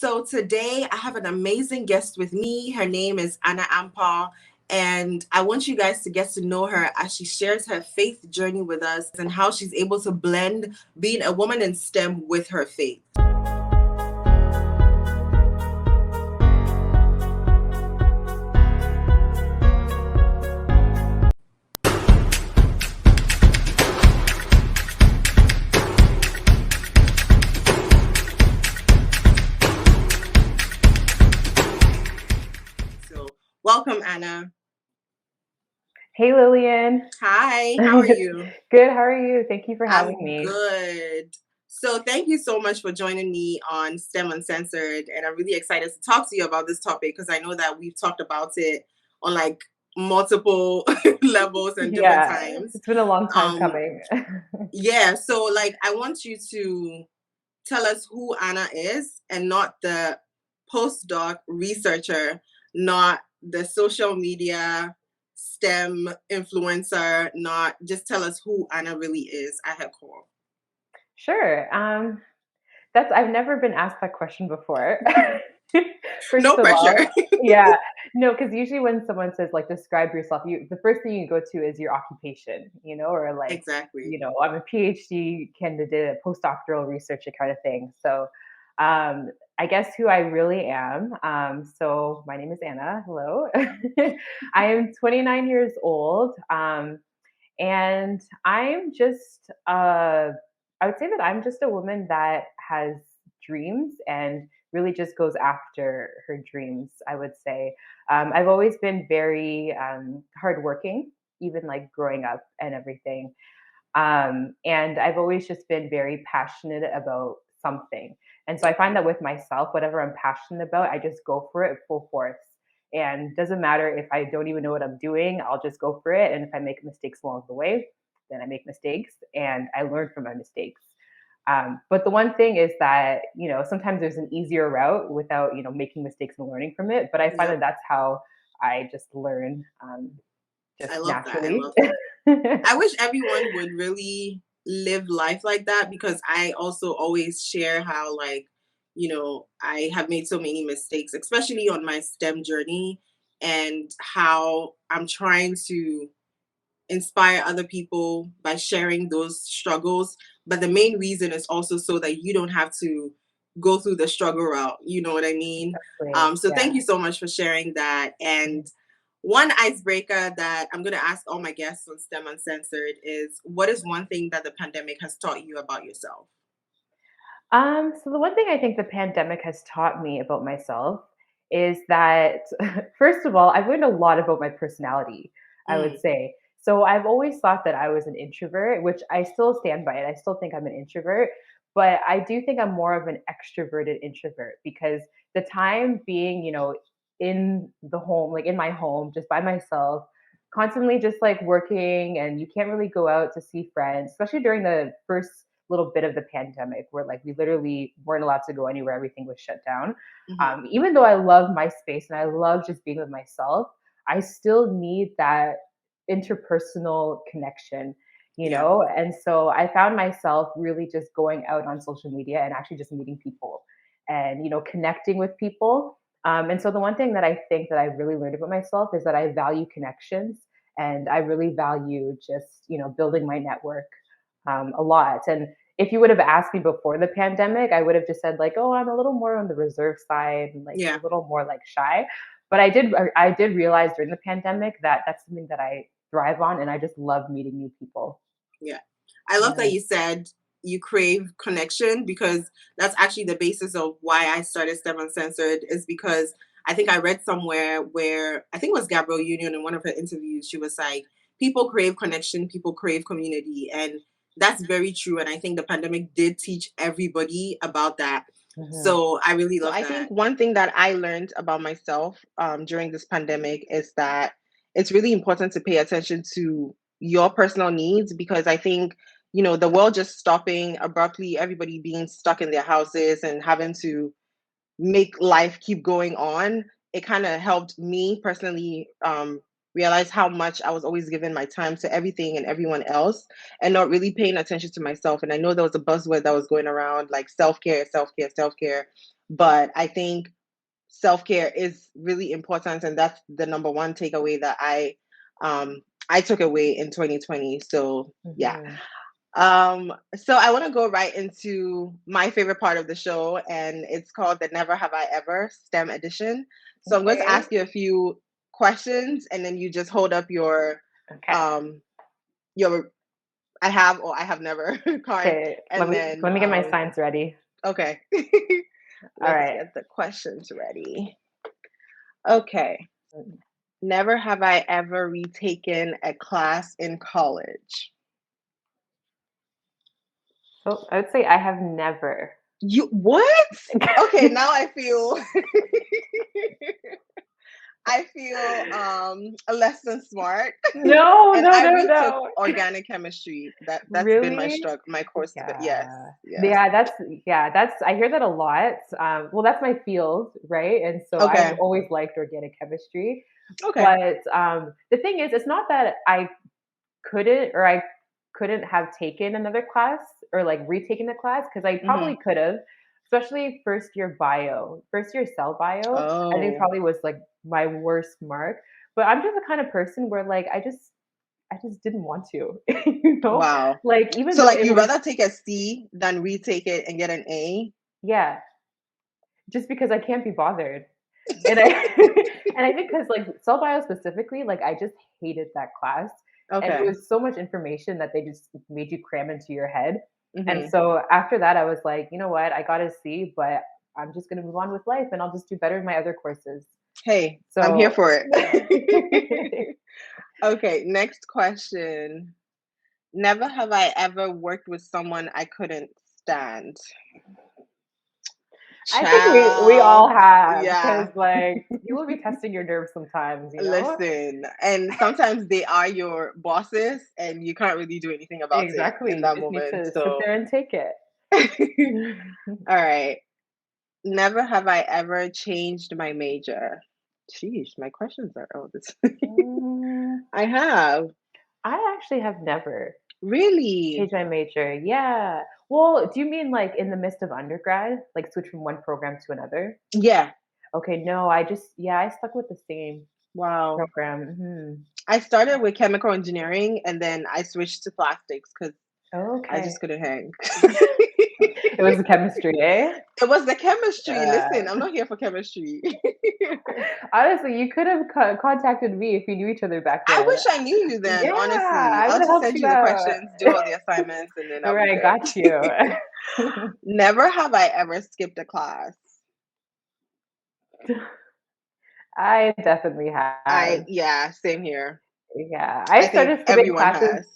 So today I have an amazing guest with me. Her name is Ampaw, and I want you guys to get to know her as she shares her faith journey with us and how she's able to blend being a woman in STEM with her faith. Welcome, Anna. Hey, Lillian. Hi, how are you? Good, how are you? Thank you for having me. Good. So thank you so much for joining me on STEM Uncensored. And I'm really excited to talk to you about this topic because I know that we've talked about it on like multiple levels and different times. It's been a long time coming. Yeah, so like I want you to tell us who Anna is and not the postdoc researcher, not the social media STEM influencer, not just tell us who Anna really is at her core. Sure. I've never been asked that question before. No pressure. Yeah, no, because usually when someone says like describe yourself, the first thing you go to is your occupation, or like exactly. I'm a PhD candidate, a postdoctoral researcher kind of thing. So I guess who I really am. So my name is Anna. Hello. I am 29 years old. And I'm just, I would say that I'm just a woman that has dreams and really just goes after her dreams, I would say. I've always been very hardworking, even like growing up and everything. And I've always just been very passionate about something. And so I find that with myself, whatever I'm passionate about, I just go for it full force. And doesn't matter if I don't even know what I'm doing, I'll just go for it. And if I make mistakes along the way, then I make mistakes and I learn from my mistakes. But the one thing is that, sometimes there's an easier route without, making mistakes and learning from it. But I find that that's how I just learn just naturally. I love that. I wish everyone would really live life like that because I also always share how like, I have made so many mistakes, especially on my STEM journey, and how I'm trying to inspire other people by sharing those struggles. But the main reason is also so that you don't have to go through the struggle route. You know what I mean? Thank you so much for sharing that. And one icebreaker that I'm going to ask all my guests on STEM Uncensored is, what is one thing that the pandemic has taught you about yourself? So the one thing I think the pandemic has taught me about myself is that, first of all, I've learned a lot about my personality, I would say. So I've always thought that I was an introvert, which I still stand by it. I still think I'm an introvert, but I do think I'm more of an extroverted introvert because the time being, in the home, like in my home, just by myself, constantly just like working, and you can't really go out to see friends, especially during the first little bit of the pandemic where like we literally weren't allowed to go anywhere, everything was shut down. Even though I love my space and I love just being with myself, I still need that interpersonal connection, and so I found myself really just going out on social media and actually just meeting people and connecting with people. And so the one thing that I think that I really learned about myself is that I value connections and I really value just building my network a lot. And if you would have asked me before the pandemic, I would have just said like, oh, I'm a little more on the reserve side and like a little more like shy. But I did realize during the pandemic that that's something that I thrive on, and I just love meeting new people. Yeah. I love that you said you crave connection, because that's actually the basis of why I started STEM Uncensored, is because I think I read somewhere where I think it was Gabrielle Union in one of her interviews, she was like, people crave connection, people crave community. And that's very true. And I think the pandemic did teach everybody about that. So I really love that. I think one thing that I learned about myself during this pandemic is that it's really important to pay attention to your personal needs, because I think, the world just stopping abruptly, everybody being stuck in their houses and having to make life keep going on, it kind of helped me personally realize how much I was always giving my time to everything and everyone else and not really paying attention to myself. And I know there was a buzzword that was going around like self-care, self-care, self-care. but I think self-care is really important, and that's the number one takeaway that I took away in 2020. So yeah. Mhm. So I want to go right into my favorite part of the show, and it's called the Never Have I Ever STEM edition. So I'm going to Okay. ask you a few questions, and then you just hold up Okay. um your I have or I have never card, Okay. Let and me then let me get my signs ready. okay. All Let's right. get the questions ready. Okay. Never have I ever retaken a class in college. So I would say I have never. You what? Okay, now I feel I feel less than smart. No, And no, I no, retook no. organic chemistry. That's been Really? my course to the yes, Yeah. yes. Yeah, that's I hear that a lot. Well, that's my field, right? And so I've Okay. always liked organic chemistry. Okay. But the thing is, it's not that I couldn't have taken another class or like retaken the class because I Hmm. probably could have, especially first year cell bio. I think Oh, probably was like my worst mark. But I'm just the kind of person where like I just didn't want to, wow. Like even So though like it you was rather take a C than retake it and get an A? yeah, just because I can't be bothered. And I and I think because like cell bio specifically, like I just hated that class. And it Okay. was so much information that they just made you cram into your head. And Hmm. so after that, I was like, you know what, I got a C, but I'm just gonna move on with life and I'll just do better in my other courses. Hey, I'm here So for it. Okay, next question. Never have I ever worked with someone I couldn't stand. I think we all Ciao. have because Yeah. like you will be testing your nerves sometimes. Listen, and sometimes they are your bosses and you can't really do anything about it Exactly. in You that just need moment. to sit So, there and take it. all right. Never have I ever changed my major. Sheesh, my questions are this. Mm, I have. I actually have never Really? changed my major. Yeah. Well, do you mean like in the midst of undergrad, like switch from one program to another? Yeah. Okay, no, I stuck with the same Wow. program. Mhm. I started with chemical engineering and then I switched to plastics because I Okay. just couldn't hang. It was the chemistry, eh? It was the chemistry. Listen, Uh, I'm not here for chemistry. honestly, you could have contacted me if we knew each other back I then. wish I knew you then, Yeah, honestly. I would I'll have just helped send you you the out. questions, do all the assignments, and then All I'll be right, good. got you. Never have I ever skipped a class. I definitely have. Yeah, same here. Yeah, I think everyone has.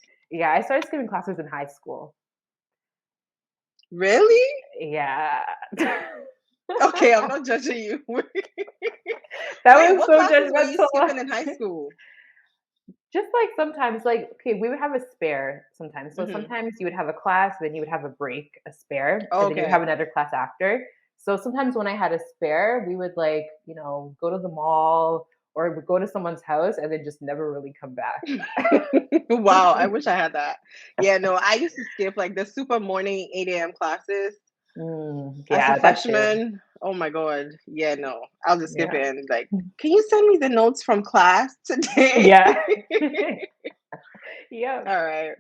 I started skipping classes in high school. Really? Yeah. Okay, I'm not judging you. That Wait, was what so classes were you judgmental. skipping in high school? Just like sometimes, like, okay, we would have a spare sometimes. So Hmm. sometimes you would have a class, then you would have a break, a spare, and then you would have Okay. another class after. So sometimes when I had a spare, we would like, go to the mall or would go to someone's house and then just never really come back. Wow, I wish I had that. Yeah, no, I used to skip like the super morning 8 a.m. classes as a Yeah, that too. freshman. Oh my God. Yeah, no, I'll just skip Yeah. it and like, can you send me the notes from class today? Yeah. Yep. All right.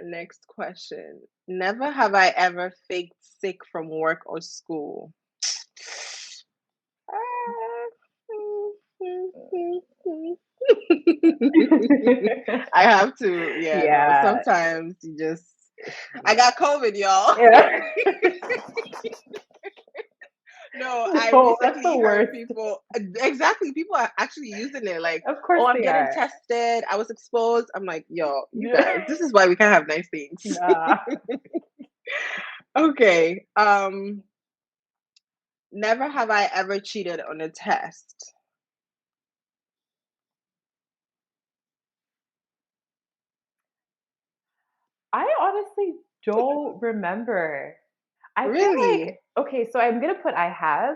Next question. Never have I ever faked sick from work or school. I have to, yeah, no. Yeah. Sometimes you just I got COVID, y'all. Yeah. No, I Oh, that's the recently heard worst. people exactly, people are actually using it like, Of course oh, I'm they getting are. tested. I was exposed. I'm like, yo, you Yeah. guys, this is why we can't have nice things. Nah. Okay. Never have I ever cheated on a test. I honestly don't remember. I feel like Really? okay, so I'm gonna put I have,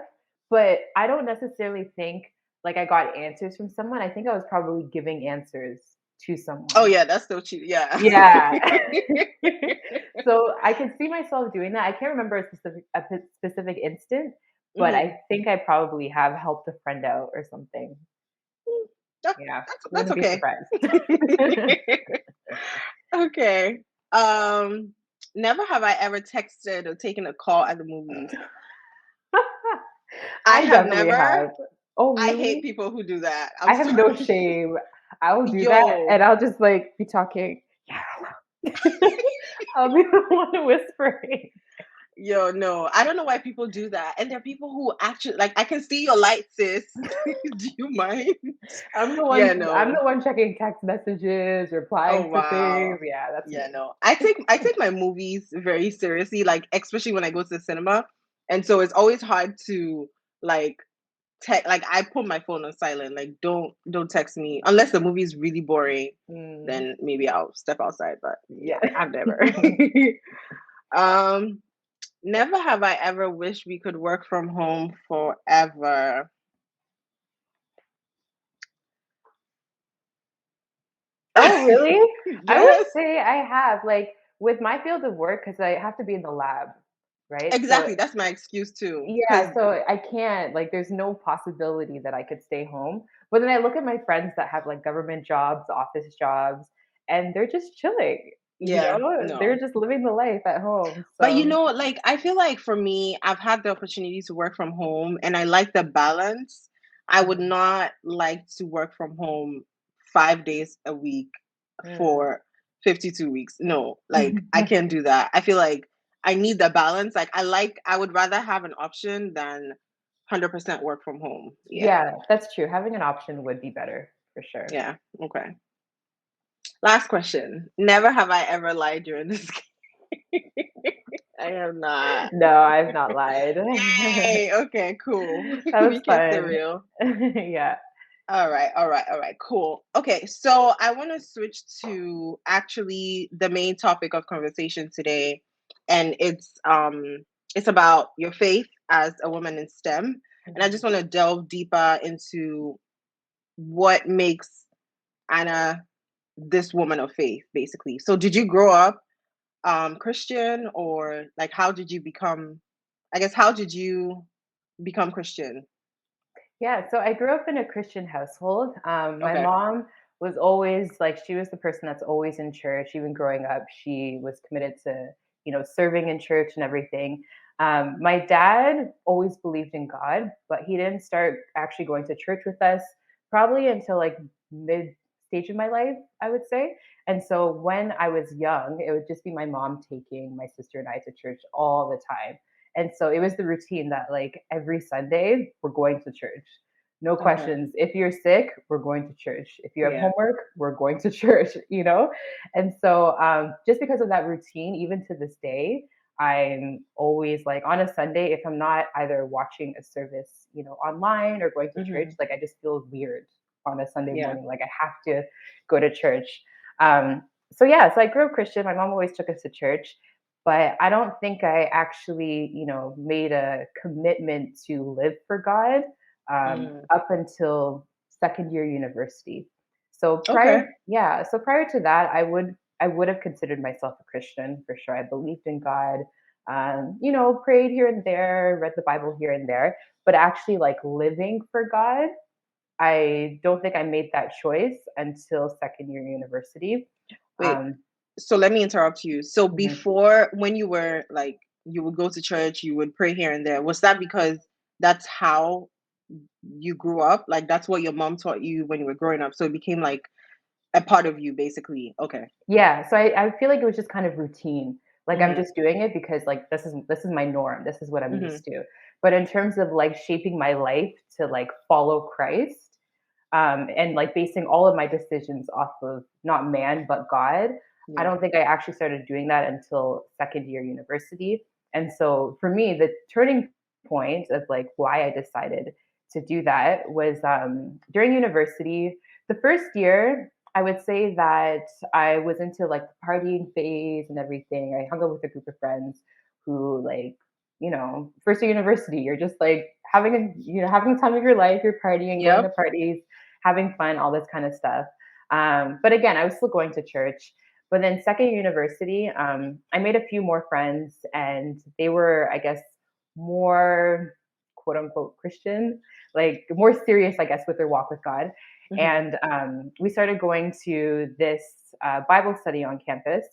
but I don't necessarily think like I got answers from someone. I think I was probably giving answers to Oh someone. yeah, that's still cheating. Yeah. Yeah. So I can see myself doing that. I can't remember a specific instant, but Mm-hmm. I think I probably have helped a friend out or something. That, Yeah, that's wouldn't be okay. surprised. Okay. Um, Never have I ever texted or taken a call at the movies. I I have definitely never. have. Oh, I hate really? people who do that. I'm I have sorry. no shame. I will do that, Yo, and I'll just, like, be talking, "Yeah, hello." I'll be the one whispering. yo, no. I don't know why people do that. And there are people who actually like I can see your light, sis. Do you mind? Yeah, I'm no. the one checking text messages, Oh replying to things. wow. Yeah, that's Yeah, me. no. I take my movies very seriously, like especially when I go to the cinema. And so it's always hard to like like I put my phone on silent. Like don't text me unless the movie is really boring. Mm, Then maybe I'll step outside. But yeah, yeah. I've never. um, Never have I ever wished we could work from home forever. Oh, really? I would Yes, say I have, like, with my field of work, because I have to be in the lab, right? So exactly. That's my excuse too. yeah, Because so I can't, like, there's no possibility that I could stay home. But then I look at my friends that have, like, government jobs, office jobs, and they're just chilling, yeah, They're no. just living the life at home, But you so know, like I feel like for me, I've had the opportunity to work from home and I like the balance. I would mhm, not like to work from home 5 days a week mm. for 52 weeks. No, like I can't do that. I feel like I need the balance. I would rather have an option than 100% work from home. Yeah. Yeah, that's true. Having an option would be better for sure. Yeah. Okay. Last question. Never have I ever lied during this game. I have not. No, I've not lied. Yay. Okay, cool. That was We kept it fun. real. Yeah. All right, all right, all right, cool. Okay, so I want to switch to actually the main topic of conversation today, and it's about your faith as a woman in STEM. And I just Mhm. want to delve deeper into what makes Anna this woman of faith, basically. So did you grow up Christian, or like how did you become, I guess how did you become Christian? Yeah, so I grew up in a Christian household. My Okay. mom was always like, she was the person that's always in church. Even growing up, she was committed to, serving in church and everything. My dad always believed in God, but he didn't start actually going to church with us probably until like mid stage of my life, I would say. And so when I was young, it would just be my mom taking my sister and I to church all the time. And so it was the routine that like every Sunday we're going to church. No Okay. questions. If you're sick, we're going to church. If you have Yeah. homework, we're going to church. And so just because of that routine, even to this day, I'm always like on a Sunday, if I'm not either watching a service, online or going to church, Hmm. like I just feel weird on a Sunday Yeah. morning. Like I have to go to church. Um, so yeah, so I grew up Christian. My mom always took us to church, but I don't think I actually, made a commitment to live for God Mm. up until second year university. So Okay. prior to that, I would have considered myself a Christian for sure. I believed in God, prayed here and there, read the Bible here and there, but actually like living for God, I don't think I made that choice until second year university. Wait. Um, So let me interrupt you. So mhm. before, when you were like, you would go to church, you would pray here and there. Was that because that's how you grew up? Like that's what your mom taught you when you were growing up. So it became like a part of you, basically. Okay. Yeah, so I feel like it was just kind of routine. Like I'm Hmm. just doing it because like this is my norm. This is what I'm Hmm. used to. But in terms of like shaping my life to like follow Christ, and like basing all of my decisions off of not man but God, I Yeah. don't think I actually started doing that until second year university. And so for me, the turning point of like why I decided to do that was during university. The first year, I would say that I was into like the partying phase and everything. I hung out with a group of friends who like, first year university, you're just like having the time of your life, you're partying, going to Yep. parties, having fun, all this kind of stuff. But again, I was still going to church. But then second year university, I made a few more friends and they were, I guess, more quote unquote Christian, like more serious, I guess, with their walk with God. Mhm. And we started going to this Bible study on campus.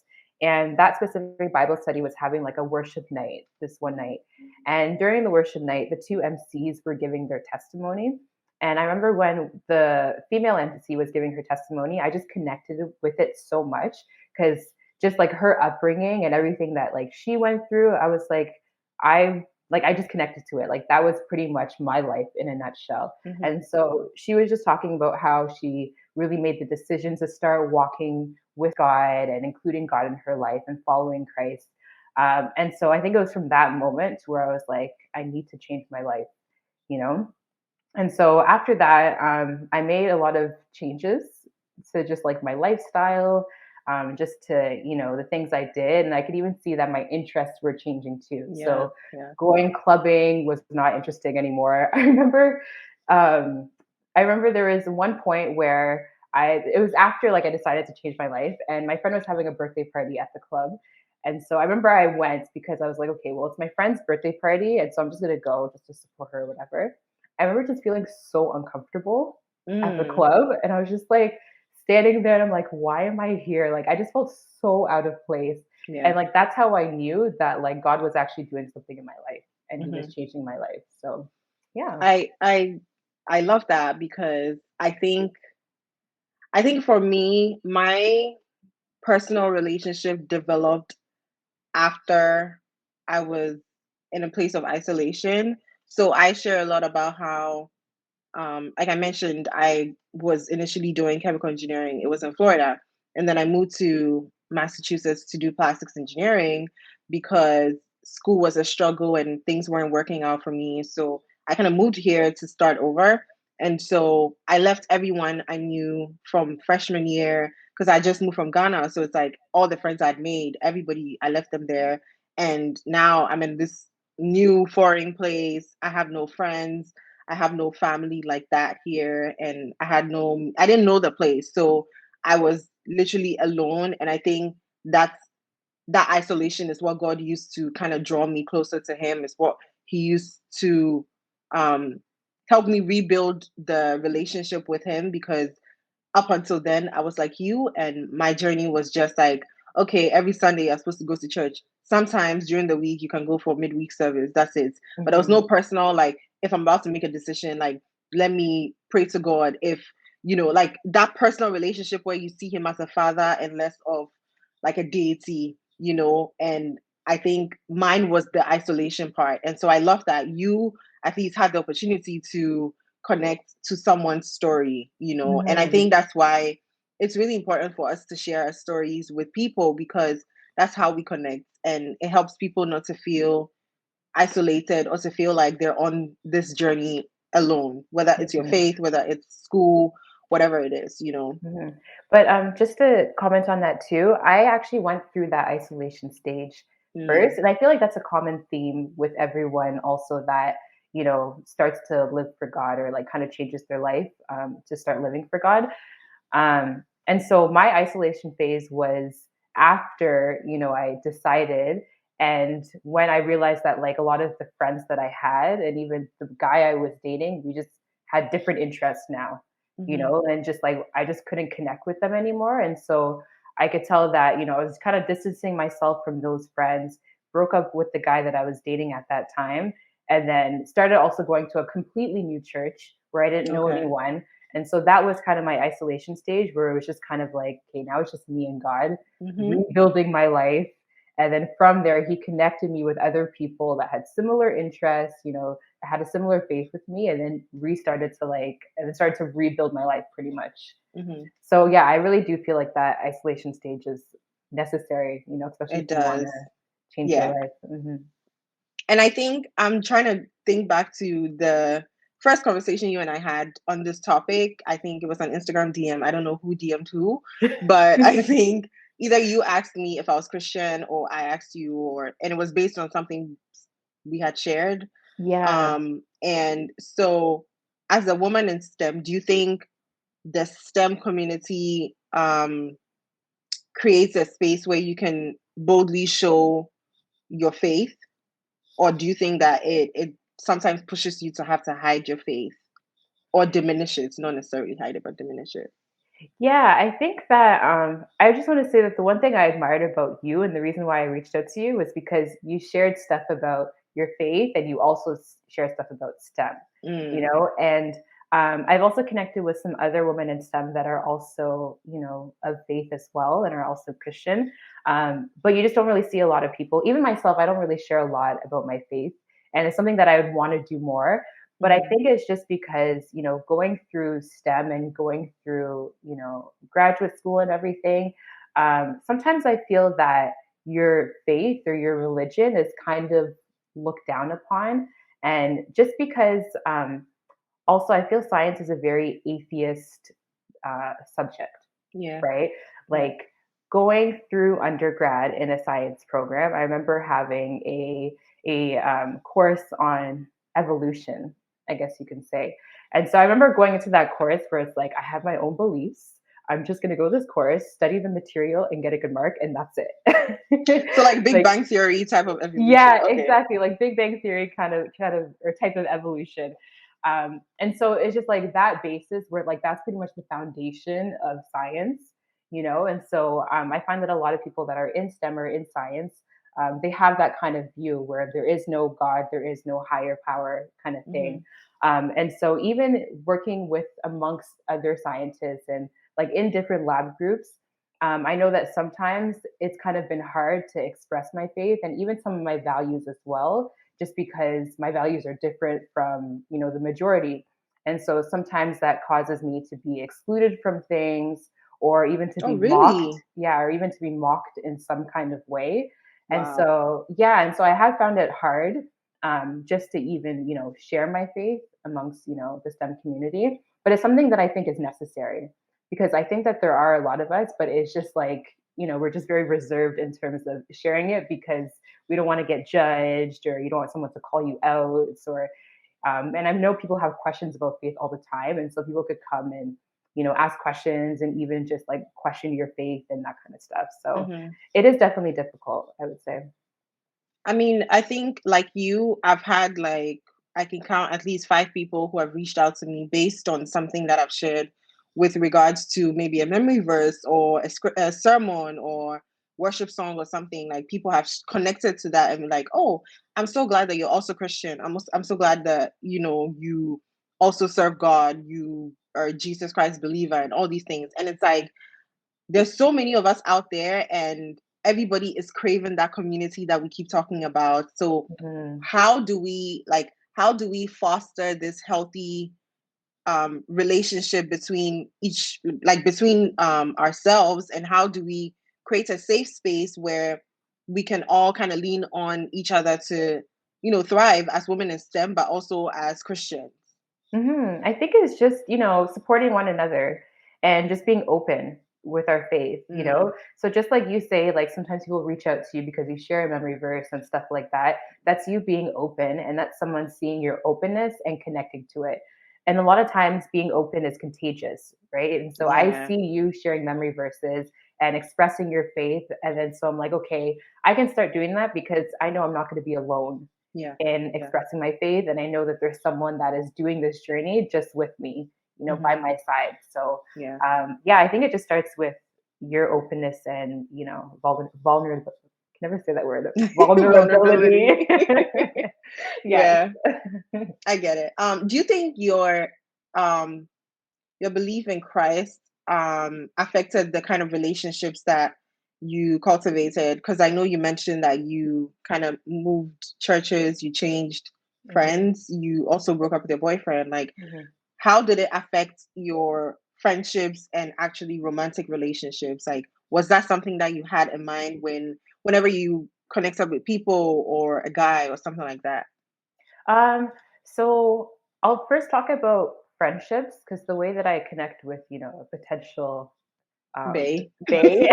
And that specific Bible study was having like a worship night this one night. And during the worship night, the two MCs were giving their testimony. And I remember when the female MC was giving her testimony, I just connected with it so much because just like her upbringing and everything that like she went through, I was I just connected to it. Like that was pretty much my life in a nutshell. Mhm. And so she was just talking about how she really made the decision to start walking with God and including God in her life and following Christ. And so I think it was from that moment where I was like, I need to change my life, you know? And so after that, I made a lot of changes to just like my lifestyle, just to, the things I did. And I could even see that my interests were changing too. Yeah. So Yeah. going clubbing was not interesting anymore. Um, I remember there was one point where it was after like I decided to change my life and my friend was having a birthday party at the club. And so I remember I went because I was like, okay, well, it's my friend's birthday party. And so I'm just going to go just to support her or whatever. I remember just feeling so uncomfortable at the Mm. club, and I was just, like, standing there, and I'm like, "Why am I here?" Like, I just felt so out of place, Yeah. and, like, that's how I knew that, like, God was actually doing something in my life, and He was Mhm. changing my life, so, yeah. I I I love that because I think for me, my personal relationship developed after I was in a place of isolation. So I share a lot about how, like I mentioned, I was initially doing chemical engineering. It was in Florida. And then I moved to Massachusetts to do plastics engineering because school was a struggle and things weren't working out for me. So I kind of moved here to start over. And so I left everyone I knew from freshman year because I just moved from Ghana. So it's like all the friends I'd made, everybody, I left them there. And now I'm in this new foreign place. I have no friends. I have no family like that here. And I didn't know the place. So I was literally alone. And I think that's that isolation is what God used to kind of draw me closer to Him, is what He used to um, help me rebuild the relationship with Him because up until then, I was like you, and my journey was just like, okay, every Sunday you're supposed to go to church. Sometimes during the week you can go for midweek service. That's it. But there was no Mhm. personal like, if I'm about to make a decision, like let me pray to God. If like that personal relationship where you see Him as a father and less of like a deity. And I think mine was the isolation part, and so I love that you at least had the opportunity to connect to someone's story. And I Mhm. think that's why it's really important for us to share our stories with people because that's how we connect and it helps people not to feel isolated or to feel like they're on this journey alone, whether it's your Mhm. faith, whether it's school, whatever it is. Mhm. But, just to comment on that too, I actually went through that isolation stage Mm, first, and I feel like that's a common theme with everyone also that, starts to live for God or, like, kinda changes their life, to start living for God. And so my isolation phase was after, I decided and when I realized that like a lot of the friends that I had and even the guy I was dating, we just had different interests now, mhm, and just like I just couldn't connect with them anymore. And so I could tell that, I was kind of distancing myself from those friends, broke up with the guy that I was dating at that time, and then started also going to a completely new church where I didn't know okay. anyone, and so that was kind of my isolation stage where it was just kind of like, okay, now it's just me and God Mhm, rebuilding my life. And then from there, he connected me with other people that had similar interests, that had a similar faith with me, and then restarted to like, and then started to rebuild my life pretty much. mhm. So yeah, I really do feel like that isolation stage is necessary, especially It if you want does. to change your Yeah. life. And I think I'm trying to think back to the first conversation you and I had on this topic. I think it was on Instagram DM. I don't know who DM'd who, but I think either you asked me if I was Christian or I asked you, and it was based on something we had shared. Yeah. And so, as a woman in STEM, do you think the STEM community creates a space where you can boldly show your faith? Or do you think that it sometimes pushes you to have to hide your faith or diminish it, not necessarily hide it, but diminish it. Yeah, I think that I just want to say that the one thing I admired about you and the reason why I reached out to you was because you shared stuff about your faith and you also share stuff about STEM, Mm, and I've also connected with some other women in STEM that are also, of faith as well and are also Christian. But you just don't really see a lot of people, even myself, I don't really share a lot about my faith. And it's something that I would want to do more, but I mhm. think it's just because, going through STEM and going through, graduate school and everything, sometimes I feel that your faith or your religion is kind of looked down upon. And just because, also, I feel science is a very atheist subject, Yeah, right? yeah. Like going through undergrad in a science program, I remember having a course on evolution, I guess you can say. And so I remember going into that course where it's like I have my own beliefs. I'm just going to go to this course, study the material, and get a good mark, and that's it. So like Big Like, Bang Theory type of evolution. yeah, Okay. exactly. Like Big Bang Theory kind of or type of evolution. And so it's just like that basis where like that's pretty much the foundation of science. And so I find that a lot of people that are in STEM or in science, they have that kind of view where there is no God, there is no higher power kind of thing. Mhm. And so even working with amongst other scientists and like in different lab groups, I know that sometimes it's kind of been hard to express my faith and even some of my values as well, just because my values are different from, the majority. And so sometimes that causes me to be excluded from things or even to Oh, be mocked. really? Yeah, or even to be mocked in some kind of way. And Wow. so, yeah, and so I have found it hard just to even, share my faith amongst, the STEM community. But it's something that I think is necessary because I think that there are a lot of us, but it's just like, we're just very reserved in terms of sharing it because we don't want to get judged or you don't want someone to call you out or and I know people have questions about faith all the time. And so people could come and, ask questions and even just like question your faith and that kind of stuff. So Mhm. it is definitely difficult, I would say. I mean, I think like you, I've had like I can count at least 5 people who have reached out to me based on something that I've shared with regards to maybe a memory verse or a sermon or worship song or something. Like people have connected to that and been like, "Oh, I'm so glad that you're also Christian. I'm so glad that you also serve God. You are a Jesus Christ believer and all these things." And it's like there's so many of us out there and everybody is craving that community that we keep talking about. So Mhm. how do we foster this healthy relationship between ourselves, and how do we create a safe space where we can all kind of lean on each other to thrive as women in STEM but also as Christians. I think it's just, supporting one another and just being open with our faith. Mm, So just like you say, like sometimes people reach out to you because you share a memory verse and stuff like that. That's you being open and that's someone seeing your openness and connecting to it. And a lot of times being open is contagious, right? And so I yeah, see you sharing memory verses and expressing your faith. And then so I'm like, okay, I can start doing that because I know I'm not going to be alone yeah, in yeah. expressing my faith. And I know that there's someone that is doing this journey just with me, by Hmm. my side. So, Yeah. yeah, I think it just starts with your openness and, vulnerable. Can never say that word. Vulnerability. Vulnerability. Yes. Yeah, I get it. Do you think um your belief in Christ affected the kind of relationships that you cultivated? Because I know you mentioned that you kind of moved churches, you changed Mhm, friends, you also broke up with your boyfriend. Like, mhm. how did it affect your friendships and actually romantic relationships? Like, was that something that you had in mind whenever you connected with people or a guy or something like that? Um, so I'll first talk about friendships because the way that I connect with, a potential Bay. they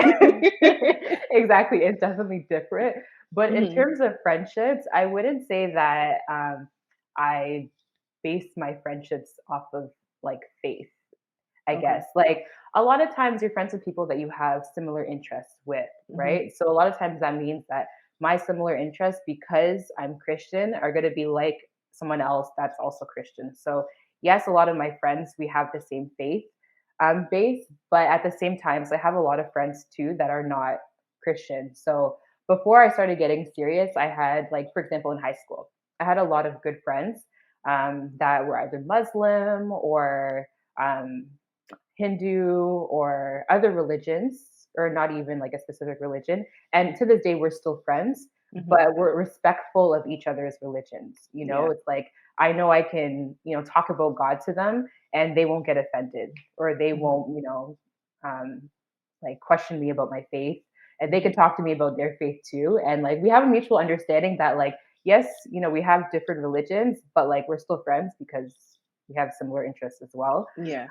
exactly, it's definitely different. But in Hmm. terms of friendships, I wouldn't say that I base my friendships off of like faith, I Okay. guess. Like a lot of times you're friends with people that you have similar interests with, Hmm. right? So a lot of times that means that my similar interests, because I'm Christian, are going to be like someone else that's also Christian. So yes, a lot of my friends, we have the same faith base, but at the same time, so I have a lot of friends too that are not Christian. So before I started getting serious, I had, like, for example, in high school, I had a lot of good friends that were either Muslim or um, Hindu or other religions, or not even like a specific religion. And to this day, we're still friends, Hmm. but we're respectful of each other's religions. Yeah. It's like I know I can, talk about God to them and they won't get offended, or they Hmm. won't, um, like question me about my faith. And they Hmm. can talk to me about their faith too. And like we have a mutual understanding that, like, yes, we have different religions, but like we're still friends because we have similar interests as well. Yeah.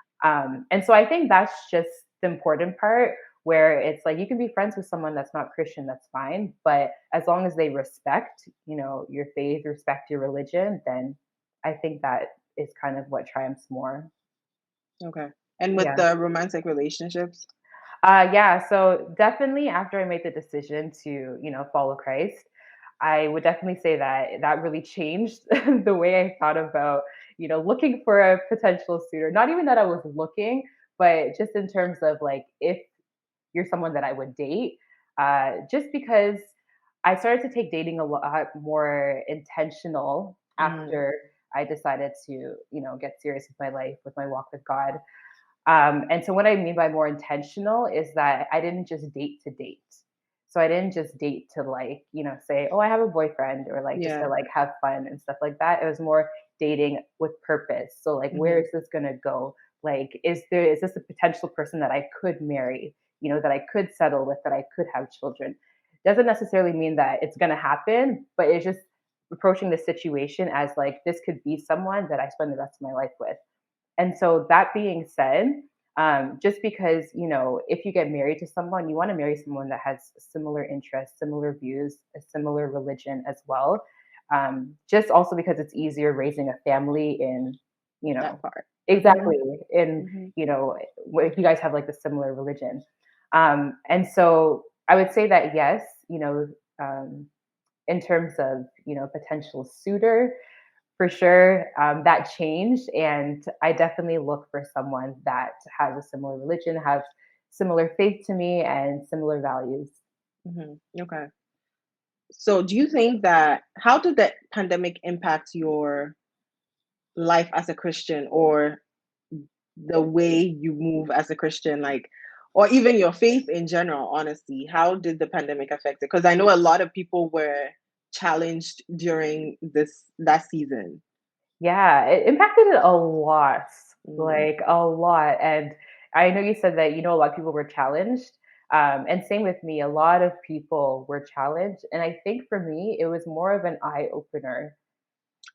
And so I think that's just the important part, where it's like you can be friends with someone that's not Christian, that's fine. But as long as they respect, your faith, respect your religion, then I think that is kind of what triumphs more. Okay. And with Yeah. the romantic relationships? Yeah. So definitely after I made the decision to, follow Christ, I would definitely say that that really changed the way I thought about, looking for a potential suitor. Not even that I was looking, but just in terms of like if you're someone that I would date, just because I started to take dating a lot more intentional Mm. after I decided to, get serious with my life, with my walk with God. And so what I mean by more intentional is that I didn't just date to date. So I didn't just date to, like, say, oh, I have a boyfriend, or like just to Yeah. like have fun and stuff like that. It was more dating with purpose. So like, where Hmm. is this gonna go? Like, is this a potential person that I could marry, that I could settle with, that I could have children? Doesn't necessarily mean that it's gonna happen, but it's just approaching the situation as like this could be someone that I spend the rest of my life with. And so that being said, just because, if you get married to someone, you want to marry someone that has similar interests, similar views, a similar religion as well. Just also because it's easier raising a family in, you That know, part. Hmm. exactly in, Hmm. if you guys have like the similar religion. And so I would say that yes, um, in terms of, potential suitor, for sure, that changed, and I definitely look for someone that has a similar religion, has similar faith to me, and similar values. Hmm. Okay. So do you think that how did the pandemic impact your life as a Christian, or the way you move as a Christian, like, or even your faith in general, honestly? How did the pandemic affect it? Because I know a lot of people were challenged during that season. Yeah, it impacted it a lot, Mm. like a lot. And I know you said that, a lot of people were challenged. And same with me, a lot of people were challenged. And I think for me, it was more of an eye opener.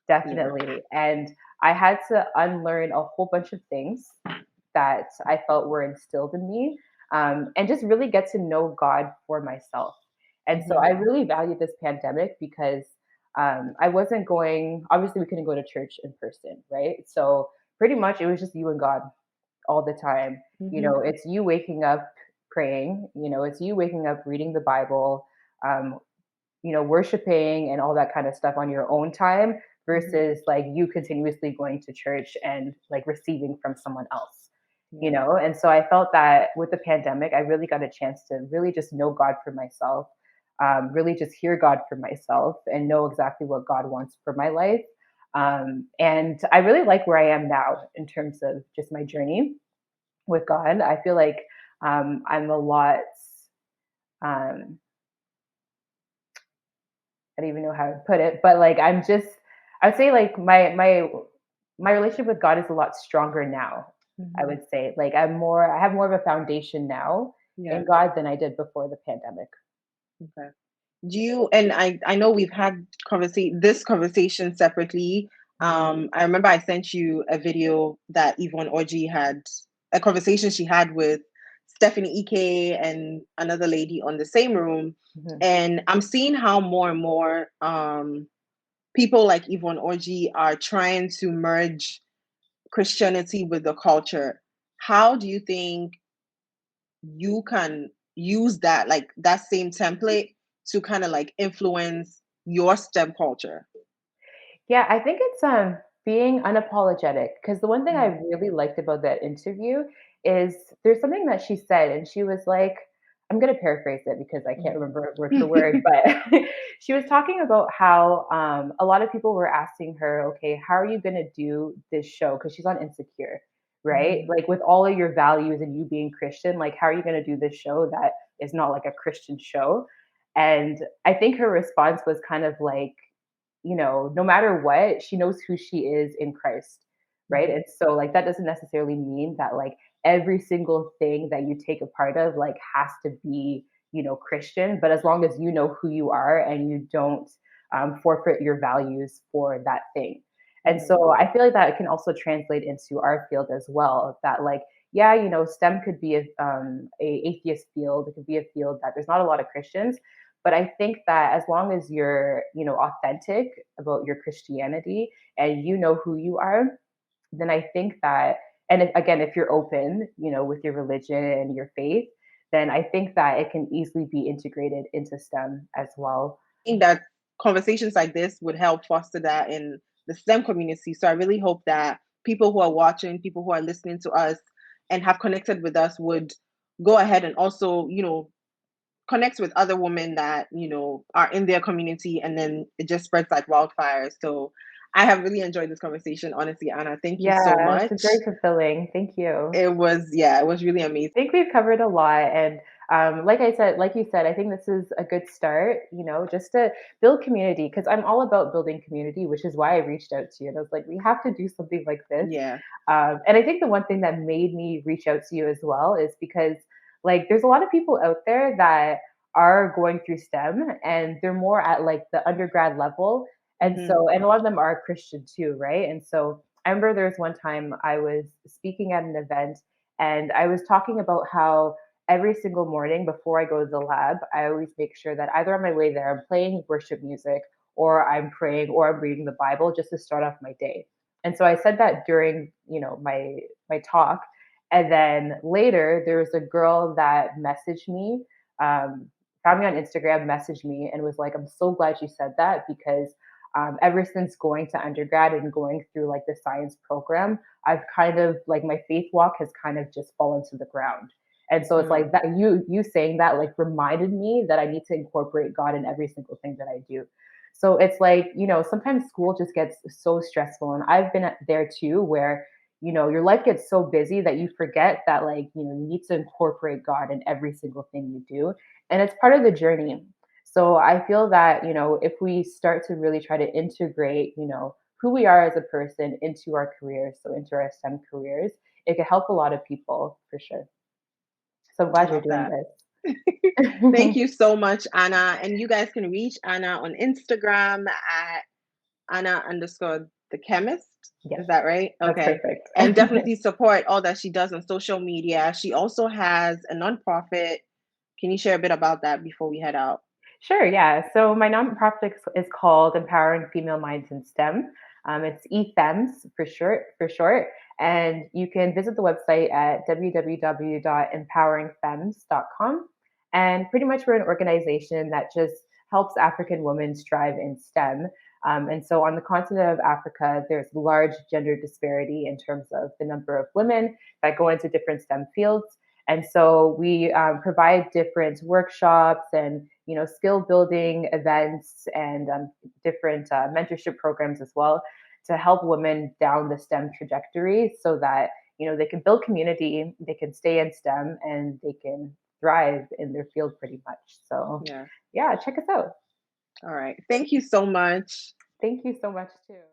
Yeah. Definitely. And I had to unlearn a whole bunch of things that I felt were instilled in me, and just really get to know God for myself. And so Hmm. I really valued this pandemic because I wasn't going, obviously, we couldn't go to church in person, right? So pretty much it was just you and God all the time. Hmm. It's you waking up praying, it's you waking up reading the Bible, um, worshiping and all that kind of stuff on your own time Hmm. versus like you continuously going to church and like receiving from someone else, Yeah. And so I felt that with the pandemic, I really got a chance to really just know God for myself, really just hear God for myself and know exactly what God wants for my life. And I really like where I am now in terms of just my journey with God. I feel like I'm a lot. Um, I don't even know how to put it, but like I would say like my relationship with God is a lot stronger now. I Hmm. would say like I have more of a foundation now in Yeah. God than I did before the pandemic. Okay. Do you, and I know we've had this conversation separately. Mhm. I remember I sent you a video that Yvonne Orji had, a conversation she had with Stephanie Ike and another lady on the same room. Mhm. And I'm seeing how more and more people like Yvonne Orji are trying to merge Christianity with the culture. How do you think you can use that, like that same template, to kind of like influence your STEM culture? Yeah, I think it's being unapologetic because the one thing I Mhm. really liked about that interview is there's something that she said and she was like, I'm going to paraphrase it because I can't Mhm. remember it word for word, but she was talking about how a lot of people were asking her, okay, how are you going to do this show? Because she's on Insecure, right? Mhm. Like with all of your values and you being Christian, like how are you going to do this show that is not like a Christian show? And I think her response was kind of like, no matter what, she knows who she is in Christ, right? Mhm. And so like that doesn't necessarily mean that like every single thing that you take a part of like has to be, Christian, but as long as you know who you are and you don't forfeit your values for that thing. And Mhm. so I feel like that can also translate into our field as well. That like, yeah, STEM could be a atheist field. It could be a field that there's not a lot of Christians, but I think that as long as you're, authentic about your Christianity and you know who you are, then I think that, and if, again, if you're open, with your religion and your faith, then I think that it can easily be integrated into STEM as well. Think that conversations like this would help foster that in the STEM community. So I really hope that people who are watching, people who are listening to us and have connected with us would go ahead and also, connect with other women that, are in their community and then it just spreads like wildfire. So I have really enjoyed this conversation, honestly, Anna. Thank you so Yeah, it's much. very fulfilling. Thank you. It was, yeah, it was really amazing. I think we've covered a lot. And like you said, I think this is a good start, just to build community because I'm all about building community, which is why I reached out to you. And I was like, we have to do something like this. Yeah. And I think the one thing that made me reach out to you as well is because, like, there's a lot of people out there that are going through STEM and they're more at like the undergrad level. And Hmm. so, and a lot of them are Christian too, right? And so I remember there was one time I was speaking at an event and I was talking about how every single morning before I go to the lab, I always make sure that either on my way there, I'm playing worship music or I'm praying or I'm reading the Bible just to start off my day. And so I said that during, my talk. And then later there was a girl that messaged me, um, found me on Instagram, messaged me and was like, I'm so glad you said that because ever since going to undergrad and going through like the science program, I've kind of like my faith walk has kind of just fallen to the ground. And so it's like Mm. that you saying that like reminded me that I need to incorporate God in every single thing that I do. So it's like, sometimes school just gets so stressful. And I've been there too, where, your life gets so busy that you forget that, like, you need to incorporate God in every single thing you do. And it's part of the journey. So I feel that, if we start to really try to integrate, who we are as a person into our careers, so into our STEM careers, it could help a lot of people for sure. So I'm I glad you're love doing that. this. Thank you so much, Anna. And you guys can reach Anna on Instagram at Anna underscore the chemist. Yes, Is that right? that's Okay. perfect. And definitely support all that she does on social media. She also has a nonprofit. Can you share a bit about that before we head out? Sure, yeah. So my nonprofit is called Empowering Female Minds in STEM. It's EFEMS for short. And you can visit the website at www.empoweringfems.com. And pretty much we're an organization that just helps African women strive in STEM. And so on the continent of Africa, there's large gender disparity in terms of the number of women that go into different STEM fields. And so we provide different workshops and skill building events and different mentorship programs as well to help women down the STEM trajectory so that they can build community, they can stay in STEM, and they can thrive in their field pretty much. So Yeah. yeah, check us out. All right. Thank you so much. Thank you so much too.